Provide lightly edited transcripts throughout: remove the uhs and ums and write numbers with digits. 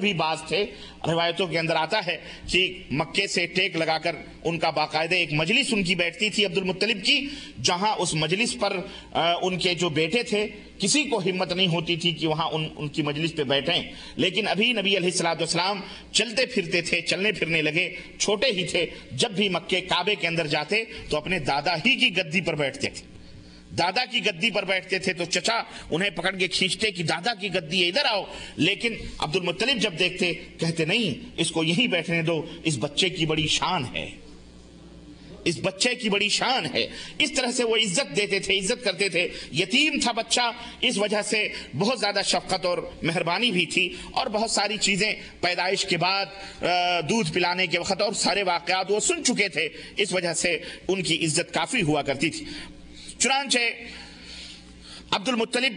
بھی بعض تھے، روایتوں کے اندر آتا ہے کہ مکے سے ٹیک لگا کر ان کا باقاعدہ ایک مجلس ان کی بیٹھتی تھی عبد المطلب کی، جہاں اس مجلس پر ان کے جو بیٹے تھے کسی کو ہمت نہیں ہوتی تھی کہ وہاں ان کی مجلس پہ بیٹھیں، لیکن ابھی نبی علیہ الصلوۃ والسلام چلتے پھرتے تھے، چلنے پھرنے لگے، چھوٹے ہی تھے، جب بھی مکے کعبے کے اندر جاتے تو اپنے دادا ہی کی گدی پر بیٹھتے تھے، دادا کی گدی پر بیٹھتے تھے تو چچا انہیں پکڑ کے کھینچتے کہ دادا کی گدی ہے، ادھر آؤ، لیکن عبد المطلب جب دیکھتے کہتے نہیں، اس کو یہیں بیٹھنے دو، اس بچے کی بڑی شان ہے، اس بچے کی بڑی شان ہے۔ اس طرح سے وہ عزت دیتے تھے، عزت کرتے تھے۔ یتیم تھا بچہ، اس وجہ سے بہت زیادہ شفقت اور مہربانی بھی تھی، اور بہت ساری چیزیں پیدائش کے بعد دودھ پلانے کے وقت اور سارے واقعات وہ سن چکے تھے، اس وجہ سے ان کی عزت کافی ہوا کرتی تھی۔ چنانچہ عبد المطلب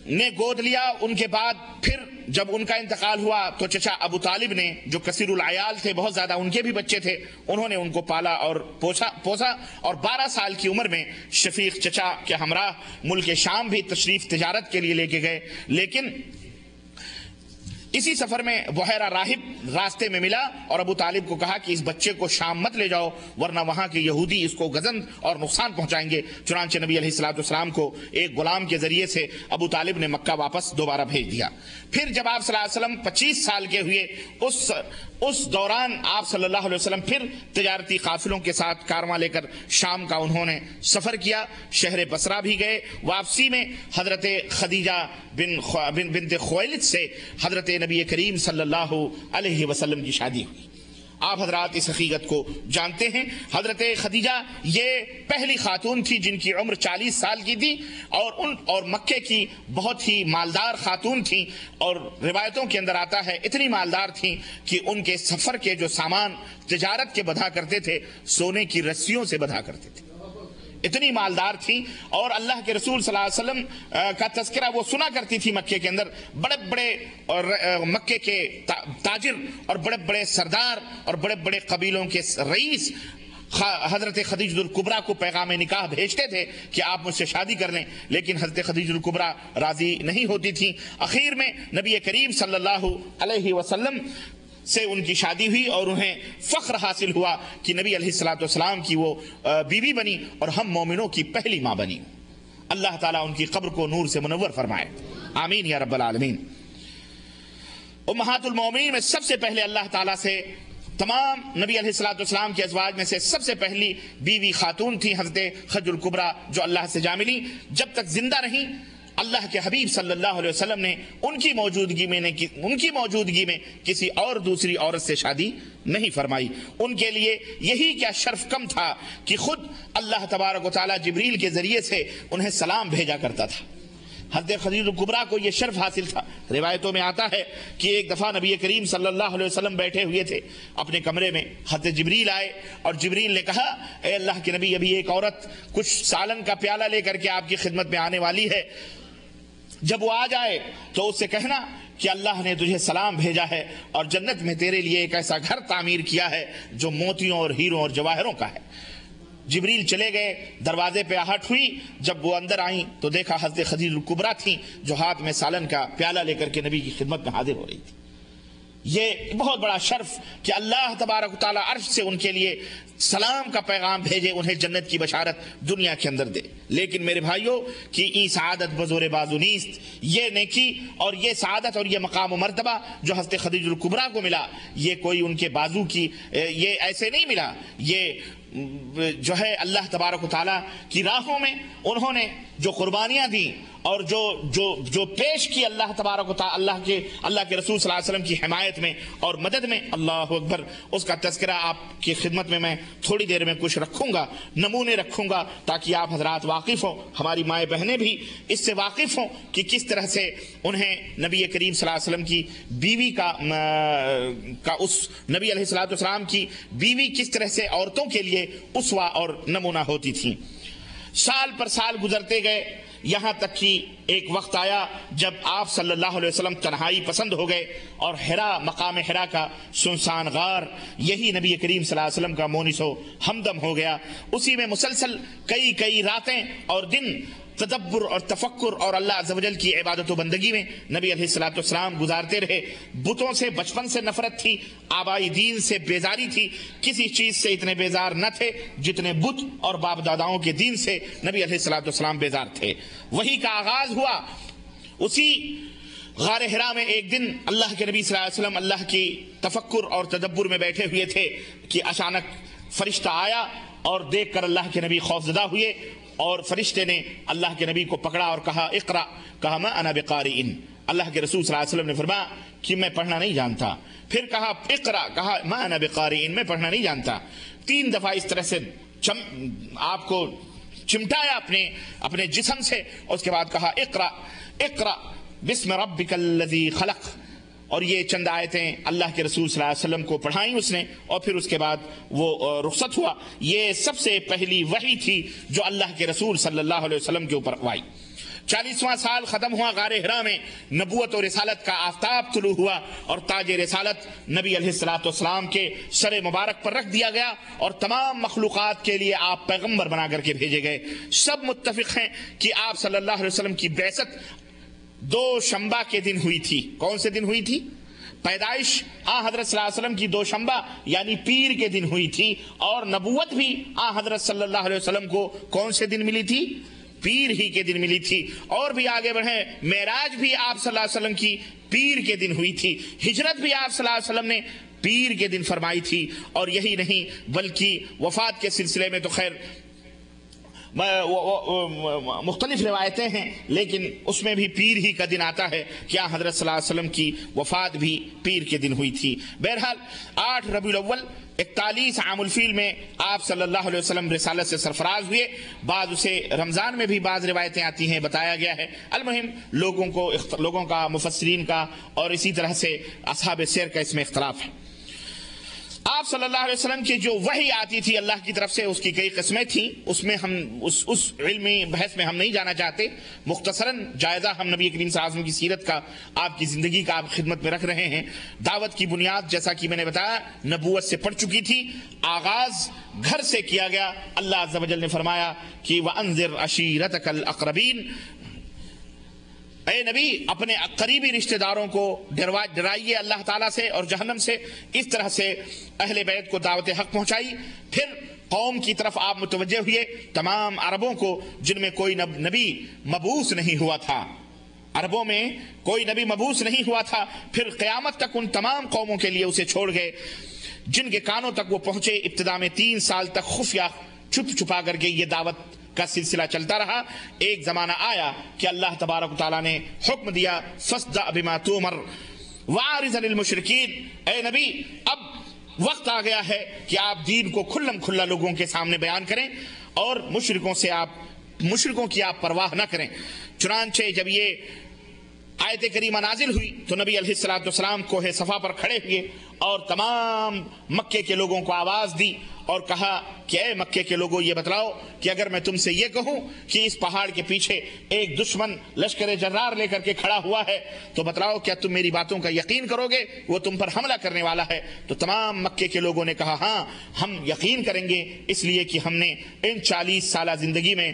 نے گود لیا، ان کے بعد پھر جب ان کا انتقال ہوا تو چچا ابو طالب نے، جو کثیر العیال تھے، بہت زیادہ ان کے بھی بچے تھے، انہوں نے ان کو پالا اور پوسا، اور 12 سال کی عمر میں شفیق چچا کے ہمراہ ملک شام بھی تشریف تجارت کے لیے لے کے گئے، لیکن اسی سفر میں بحیرہ راہب راستے میں ملا اور ابو طالب کو کہا کہ اس بچے کو شام مت لے جاؤ ورنہ وہاں کے یہودی اس کو غضب اور نقصان پہنچائیں گے۔ چنانچہ نبی علیہ الصلوۃ والسلام کو ایک غلام کے ذریعے سے ابو طالب نے مکہ واپس دوبارہ بھیج دیا۔ پھر جب آپ صلی اللہ علیہ وسلم 25 سال کے ہوئے، اس دوران آپ صلی اللہ علیہ وسلم پھر تجارتی قافلوں کے ساتھ کارواں لے کر شام کا انہوں نے سفر کیا، شہر بصرہ بھی گئے۔ واپسی میں حضرت خدیجہ بنت خویلد سے حضرت نبی کریم صلی اللہ علیہ وسلم کی شادی ہوئی۔ آپ حضرات اس حقیقت کو جانتے ہیں، حضرت خدیجہ یہ پہلی خاتون تھی جن کی عمر 40 سال کی تھی، اور مکے کی بہت ہی مالدار خاتون تھیں، اور روایتوں کے اندر آتا ہے اتنی مالدار تھیں کہ ان کے سفر کے جو سامان تجارت کے بدھا کرتے تھے سونے کی رسیوں سے بدھا کرتے تھے، اتنی مالدار تھیں۔ اور اللہ کے رسول صلی اللہ علیہ وسلم کا تذکرہ وہ سنا کرتی تھی مکے کے اندر، بڑے بڑے اور مکے کے تاجر اور بڑے بڑے سردار اور بڑے بڑے قبیلوں کے رئیس حضرت خدیجہ الکبریٰ کو پیغام نکاح بھیجتے تھے کہ آپ مجھ سے شادی کر لیں، لیکن حضرت خدیجہ الکبریٰ راضی نہیں ہوتی تھیں۔ اخیر میں نبی کریم صلی اللہ علیہ وسلم سے ان کی شادی ہوئی اور انہیں فخر حاصل ہوا کہ نبی علیہ الصلوۃ والسلام کی وہ بیوی بنی اور ہم مومنوں کی پہلی ماں بنی۔ اللہ تعالیٰ ان کی قبر کو نور سے منور فرمائے، آمین یا رب العالمین۔ امہات المومنین میں سب سے پہلے اللہ تعالیٰ سے تمام نبی علیہ الصلوۃ والسلام کے ازواج میں سے سب سے پہلی بیوی خاتون تھی حضرت خدیجہ الکبریٰ، جو اللہ سے جا ملی۔ جب تک زندہ رہیں اللہ کے حبیب صلی اللہ علیہ وسلم نے ان کی موجودگی میں کسی اور دوسری عورت سے شادی نہیں فرمائی۔ ان کے لیے یہی کیا شرف کم تھا کہ خود اللہ تبارک و تعالیٰ جبریل کے ذریعے سے انہیں سلام بھیجا کرتا تھا۔ حضرت خدیجہ الکبریٰ کو یہ شرف حاصل تھا۔ روایتوں میں آتا ہے کہ ایک دفعہ نبی کریم صلی اللہ علیہ وسلم بیٹھے ہوئے تھے اپنے کمرے میں، حضرت جبریل آئے اور جبریل نے کہا اے اللہ کے نبی، ابھی ایک عورت کچھ سالن کا پیالہ لے کر کے آپ کی خدمت میں آنے والی ہے، جب وہ آ جائے تو اس سے کہنا کہ اللہ نے تجھے سلام بھیجا ہے اور جنت میں تیرے لیے ایک ایسا گھر تعمیر کیا ہے جو موتیوں اور ہیروں اور جواہروں کا ہے۔ جبریل چلے گئے، دروازے پہ آہٹ ہوئی، جب وہ اندر آئیں تو دیکھا حضرت خدیجہ الکبریٰ تھیں جو ہاتھ میں سالن کا پیالہ لے کر کے نبی کی خدمت میں حاضر ہو رہی تھی۔ یہ بہت بڑا شرف کہ اللہ تبارک و تعالیٰ عرش سے ان کے لیے سلام کا پیغام بھیجے، انہیں جنت کی بشارت دنیا کے اندر دے۔ لیکن میرے بھائیوں کی ای سعادت بزور بازو نیست، یہ نیکی اور یہ سعادت اور یہ مقام و مرتبہ جو حضرت خدیجہ الکبریٰ کو ملا، یہ کوئی ان کے بازو کی یہ ایسے نہیں ملا، یہ جو ہے اللہ تبارک و تعالیٰ کی راہوں میں انہوں نے جو قربانیاں دیں اور جو پیش کی اللہ تبارک و تعالیٰ اللہ کے رسول صلی اللہ علیہ وسلم کی حمایت میں اور مدد میں، اللہ اکبر، اس کا تذکرہ آپ کی خدمت میں تھوڑی دیر میں کچھ رکھوں گا، نمونے رکھوں گا تاکہ آپ حضرات واقف ہوں، ہماری مائیں بہنیں بھی اس سے واقف ہوں کہ کس طرح سے انہیں نبی کریم صلی اللہ علیہ وسلم کی بیوی کا اس نبی علیہ الصلوۃ والسلام کی بیوی کس طرح سے عورتوں کے لیے اسوہ اور نمونہ ہوتی تھی۔ سال پر سال گزرتے گئے، یہاں تک کہ ایک وقت آیا جب آپ صلی اللہ علیہ وسلم تنہائی پسند ہو گئے اور مقام حرا کا سنسان غار یہی نبی کریم صلی اللہ علیہ وسلم کا مونس و ہمدم ہو گیا۔ اسی میں مسلسل کئی راتیں اور دن تدبر اور تفکر اور اللہ عز و جل کی عبادت و بندگی میں نبی علیہ الصلوۃ والسلام گزارتے رہے۔ بتوں سے بچپن سے نفرت تھی، آبائی دین سے بیزاری تھی، کسی چیز سے اتنے بیزار نہ تھے جتنے بت اور باپ داداؤں کے دین سے نبی علیہ الصلوۃ والسلام بیزار تھے۔ وحی کا آغاز ہوا اسی غار حرا میں۔ ایک دن اللہ کے نبی صلی اللہ علیہ وسلم اللہ کی تفکر اور تدبر میں بیٹھے ہوئے تھے کہ اچانک فرشتہ آیا اور دیکھ کر اللہ کے نبی خوفزدہ ہوئے، اور فرشتے نے اللہ کے نبی کو پکڑا اور کہا اقرا، کہا ما انا بقارئ۔ اللہ کے رسول صلی اللہ علیہ وسلم نے فرمایا کہ میں پڑھنا نہیں جانتا۔ پھر کہا اقرا، کہا ما انا بقارئ، میں پڑھنا نہیں جانتا۔ 3 دفعہ اس طرح سے آپ کو چمٹایا اپنے جسم سے، اور اس کے بعد کہا اقرا اقرا بسم ربک الذی خلق، اور یہ چند آیتیں اللہ کے رسول صلی اللہ علیہ وسلم کو پڑھائیں اس نے، اور پھر اس کے بعد وہ رخصت ہوا۔ یہ سب سے پہلی وحی تھی جو اللہ کے رسول صلی اللہ علیہ وسلم کے اوپر آئی۔ 40واں سال ختم ہوا غار حرا میں، نبوت و رسالت کا آفتاب طلوع ہوا، اور تاج رسالت نبی علیہ الصلوۃ والسلام کے سر مبارک پر رکھ دیا گیا، اور تمام مخلوقات کے لیے آپ پیغمبر بنا کر کے بھیجے گئے۔ سب متفق ہیں کہ آپ صلی اللہ علیہ وسلم کی بعثت 2 شنبہ کے دن ہوئی تھی۔ کون سے دن ہوئی تھی؟ پیدائش حضرت صلی اللہ علیہ وسلم کی 2 شنبہ یعنی پیر کے دن ہوئی تھی، اور نبوت بھی حضرت صلی اللہ علیہ وسلم کو کون سے دن ملی تھی؟ پیر ہی کے دن ملی تھی۔ اور بھی آگے بڑھیں، معراج بھی آپ صلی اللہ علیہ وسلم کی پیر کے دن ہوئی تھی، ہجرت بھی آپ صلی اللہ علیہ وسلم نے پیر کے دن فرمائی تھی۔ اور یہی نہیں بلکہ وفات کے سلسلے میں تو خیر مختلف روایتیں ہیں، لیکن اس میں بھی پیر ہی کا دن آتا ہے، کیا حضرت صلی اللہ علیہ وسلم کی وفات بھی پیر کے دن ہوئی تھی۔ بہرحال 8 ربیع الاول 41 عام الفیل میں آپ صلی اللہ علیہ وسلم رسالت سے سرفراز ہوئے۔ بعض اسے رمضان میں بھی بعض روایتیں آتی ہیں، بتایا گیا ہے۔ المہم لوگوں کا، مفسرین کا اور اسی طرح سے اصحاب سیر کا اس میں اختلاف ہے۔ آپ صلی اللہ علیہ وسلم کی جو وحی آتی تھی اللہ کی طرف سے، اس کی کئی قسمیں تھیں، اس میں ہم اس علمی بحث میں ہم نہیں جانا چاہتے۔ مختصراً جائزہ ہم نبی کریم صلی اللہ علیہ وسلم کی سیرت کا، آپ کی زندگی کا آپ خدمت میں رکھ رہے ہیں۔ دعوت کی بنیاد جیسا کہ میں نے بتایا نبوت سے پڑ چکی تھی، آغاز گھر سے کیا گیا۔ اللہ عز و جل نے فرمایا کہ وَأَنذِرْ عَشِيرَتَكَ الْأَقْرَبِينَ، اے نبی اپنے قریبی رشتہ داروں کو ڈرائیے اللہ تعالیٰ سے اور جہنم سے۔ اس طرح سے اہل بیت کو دعوت حق پہنچائی۔ پھر قوم کی طرف آپ متوجہ ہوئے، تمام عربوں کو جن میں کوئی نبی مبعوث نہیں ہوا تھا، عربوں میں کوئی نبی مبعوث نہیں ہوا تھا۔ پھر قیامت تک ان تمام قوموں کے لیے اسے چھوڑ گئے جن کے کانوں تک وہ پہنچے۔ ابتدا میں 3 سال تک خفیہ چھپ چھپا کر کے یہ دعوت کا سلسلہ چلتا رہا۔ ایک زمانہ آیا کہ اللہ تبارک و تعالیٰ نے حکم دیا فَاصْدَعْ بِمَا تُؤْمَرْ وَأَعْرِضْ عَنِ الْمُشْرِكِينَ، اے نبی اب وقت آ گیا ہے کہ آپ دین کو کھلم کھلا لوگوں کے سامنے بیان کریں، اور مشرکوں کی آپ پرواہ نہ کریں۔ چنانچہ جب یہ آیت کریمہ نازل ہوئی تو نبی علیہ الصلوۃ والسلام کوہ صفا پر کھڑے ہوئے اور تمام مکے کے لوگوں کو آواز دی اور کہا کہ اے مکے کے لوگوں، یہ بتلاؤ کہ اگر میں تم سے یہ کہوں کہ اس پہاڑ کے پیچھے ایک دشمن لشکر جرار لے کر کے کھڑا ہوا ہے تو بتلاؤ کیا تم میری باتوں کا یقین کرو گے؟ وہ تم پر حملہ کرنے والا ہے۔ تو تمام مکے کے لوگوں نے کہا ہاں ہم یقین کریں گے، اس لیے کہ ہم نے ان 40 سالہ زندگی میں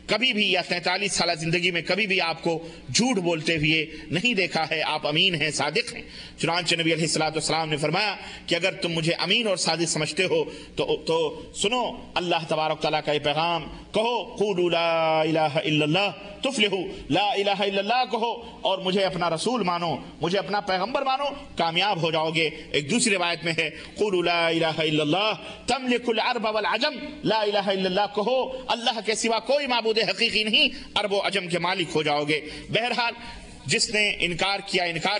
کبھی بھی یا 43 سالہ زندگی میں کبھی بھی آپ کو جھوٹ بولتے ہوئے نہیں دیکھا ہے، آپ امین ہیں، صادق ہیں۔ چنانچہ نبی علیہ الصلوۃ والسلام نے فرمایا کہ اگر تم مجھے امین اور صادق سمجھتے ہو تو سنو اللہ تبارک تعالیٰ کا یہ پیغام، کہو قولوا لا الہ الا اللہ تفلحوا، لا الہ الا اللہ کہو اور مجھے اپنا رسول مانو، مجھے اپنا پیغمبر مانو، کامیاب ہو جاؤ گے۔ ایک دوسری روایت میں ہے قولوا لا الہ الا اللہ تملک العرب والعجم، لا الہ الا اللہ کہو اللہ کے سوا کوئی معبود حقیقی نہیں، عرب و عجم کے مالک ہو جاؤ گے۔ بہرحال جس نے انکار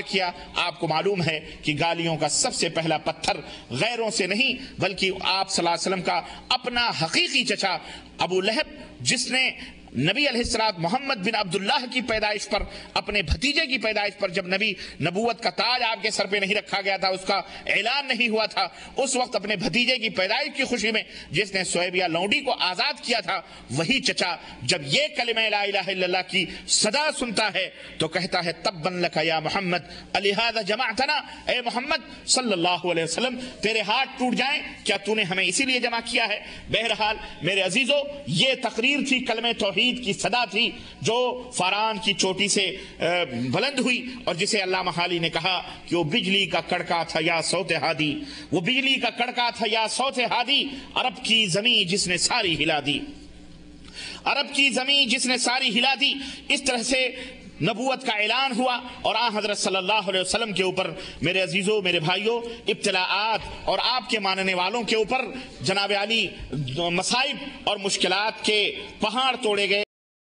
کیا آپ کو معلوم ہے کہ گالیوں کا سب سے پہلا پتھر غیروں سے نہیں بلکہ آپ صلی اللہ علیہ وسلم کا اپنا حقیقی چچا ابو لہب، جس نے نبی علیہ السلام محمد بن عبداللہ کی پیدائش پر، اپنے بھتیجے کی پیدائش پر، جب نبوت کا تاج آپ کے سر پہ نہیں رکھا گیا تھا، اس کا اعلان نہیں ہوا تھا، اس وقت اپنے بھتیجے کی پیدائش کی خوشی میں جس نے سویبیہ لونڈی کو آزاد کیا تھا، وہی چچا جب یہ کلمہ لا الہ الا اللہ کی صدا سنتا ہے تو کہتا ہے تبا لک یا محمد الہذا جمعتنا، اے محمد صلی اللہ علیہ وسلم تیرے ہاتھ ٹوٹ جائیں، کیا تو نے ہمیں اسی لیے جمع کیا ہے؟ بہرحال میرے عزیزو، یہ تقریر تھی کلمہ توحید وعید کی صدا تھی جو فاران کی چوٹی سے بلند ہوئی، اور جسے علامہ حالی نے کہا کہ وہ بجلی کا کڑکا تھا یا صوت ہادی، وہ بجلی کا کڑکا تھا یا صوت ہادی، عرب کی زمین جس نے ساری ہلا دی، عرب کی زمین جس نے ساری ہلا دی۔ اس طرح سے نبوت کا اعلان ہوا، اور آن حضرت صلی اللہ علیہ وسلم کے اوپر میرے عزیزوں، میرے بھائیوں، ابتلاءات اور آپ کے ماننے والوں کے اوپر جناب علی مصائب اور مشکلات کے پہاڑ توڑے گئے۔